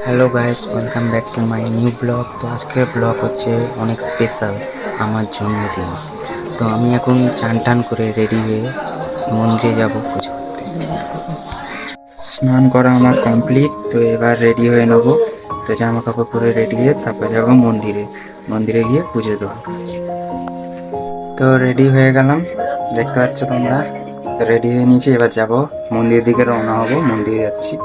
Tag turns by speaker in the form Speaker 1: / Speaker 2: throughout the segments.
Speaker 1: Hello guys, welcome back to my new blog. তো আজকের blog হচ্ছে অনেক স্পেশাল, আমার জন্মদিন। তো আমি এখন চান টান করে রেডি হয়ে মন্দিরে যাব পুজো করতে। স্নান করা আমার কমপ্লিট, তো এবার রেডি হয়ে নেবো। তো জামা কাপড় পরে রেডি হয়ে তারপর যাবো মন্দিরে গিয়ে পুজো দেবো। তো রেডি হয়ে গেলাম, দেখতে পাচ্ছ তোমরা। রেডি হয়ে নিয়েছি, এবার যাব মন্দিরের দিকে রওনা হব। মন্দিরে যাচ্ছি।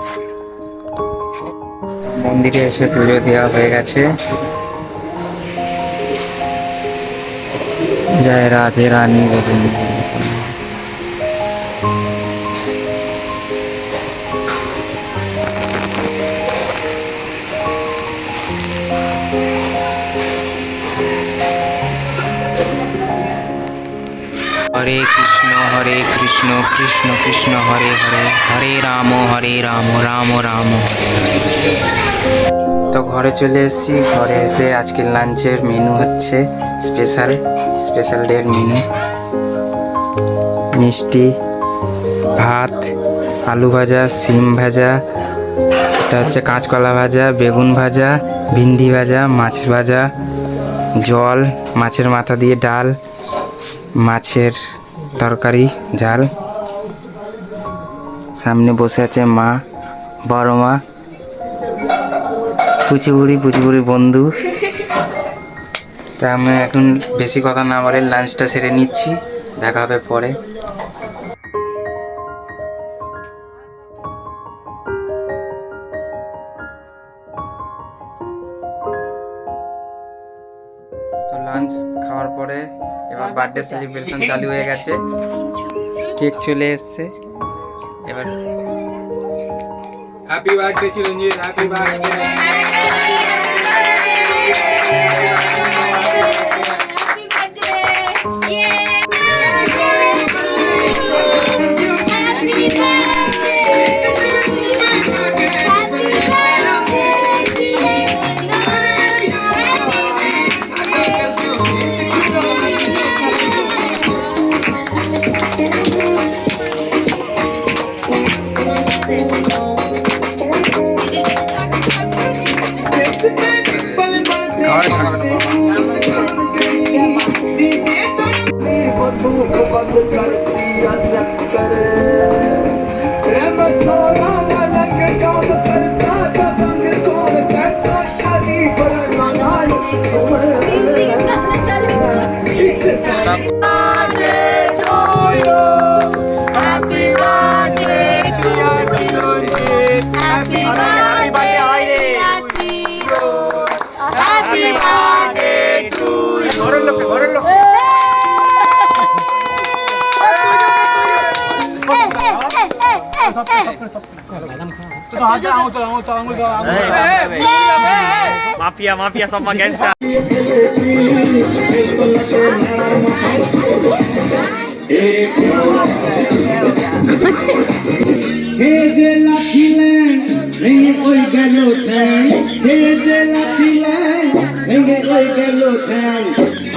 Speaker 1: মন্দিরে এসে পুজো দেওয়া হয়ে গেছে। জয় রাধে রানী গোবিন্দ। হরে কৃষ্ণ কৃষ্ণ কৃষ্ণ হরে হরে, হরে রাম রাম রাম হরে হরে। তো ঘরে চলে এসেছি। ঘরে এসে আজকের লাঞ্চের মেনু হচ্ছে স্পেশাল ডের মেনু। মিষ্টি, ভাত, আলু ভাজা, সিম ভাজা, এটা হচ্ছে কাঁচকলা ভাজা, বেগুন ভাজা, ভিন্ডি ভাজা, মাছ ভাজা, জল, মাছের মাথা দিয়ে ডাল, মাছের তরকারি ঝাল। সামনে বসে আছে মা, বড় মা, পুচুবুড়ি বন্ধু। তা আমি এখন বেশি কথা না বলে লাঞ্চটা সেরে নিচ্ছি, দেখা হবে পরে। তো লাঞ্চ খাওয়ার পরে এবার বার্থডে সেলিব্রেশন চালু হয়ে গেছে। কেক চলে এসছে এবার।
Speaker 2: হ্যাপি বার্থডে চিরঞ্জিত, হ্যাপি বার্থডে। बंद कर दिया चक्कर प्रेम थोड़ा अलग काम करता दबंग कौन करता शादी पर नाराज सुमर इस birthday to you happy birthday to you happy birthday happy birthday to you.
Speaker 3: Mafia sama gangster.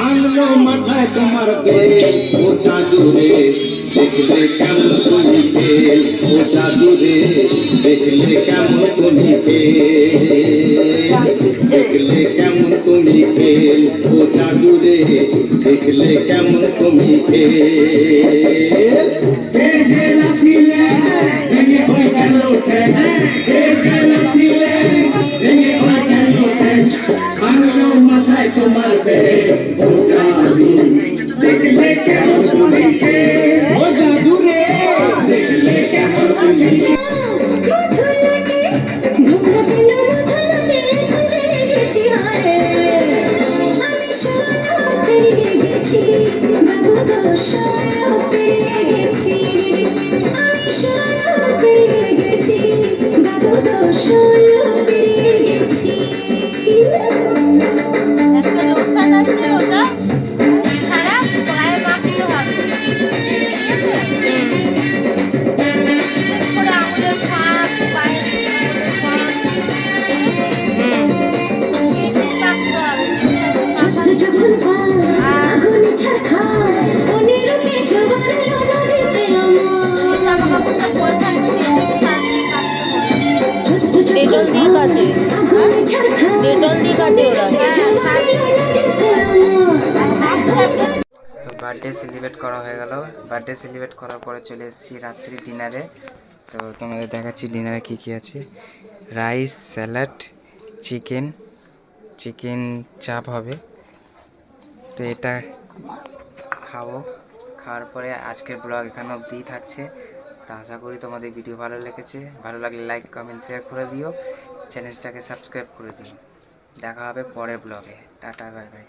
Speaker 4: আনলো মাথায় তোমার বেল ও চাঁদুরে দেখলে কেমন তুমি খেল ও চাঁদুরে দেখলে কেমন তুমি খেল দেখলে কেমন তুমি খেল ও চাঁদুরে দেখলে কেমন তুমি খেল লাথিলে ভেঙে হয়ে গেল লাথিলে ভেঙে হয়ে গেল আনলো মাথায় তোমার বেল ও চাঁদু দেখলে কেমন তুমি খেল ও চাঁদুরে দেখলে কেমন তুমি
Speaker 5: যখন আগুন ছাড় খায়
Speaker 2: কাটে, ডেটল দিয়ে কাটে ওরা।
Speaker 1: তো বার্থডে সেলিব্রেট করা হয়ে গেল। বার্থডে সেলিব্রেট করার পরে চলে এসেছি রাত্রি ডিনারে। তো তোমাদের দেখাচ্ছি ডিনারে কী কী আছে। রাইস, স্যালাড, চিকেন, চিকেন চাপ হবে। তো এটা খাবো। খাওয়ার পরে আজকের ব্লগ এখানে অবধিই থাকছে। তো আশা করি তোমাদের ভিডিও ভালো লেগেছে। ভালো লাগলে লাইক, কমেন্ট, শেয়ার করে দিও। চ্যানেলটাকে সাবস্ক্রাইব করে দিও। দেখা হবে পরের ব্লগে। Tata, bye bye.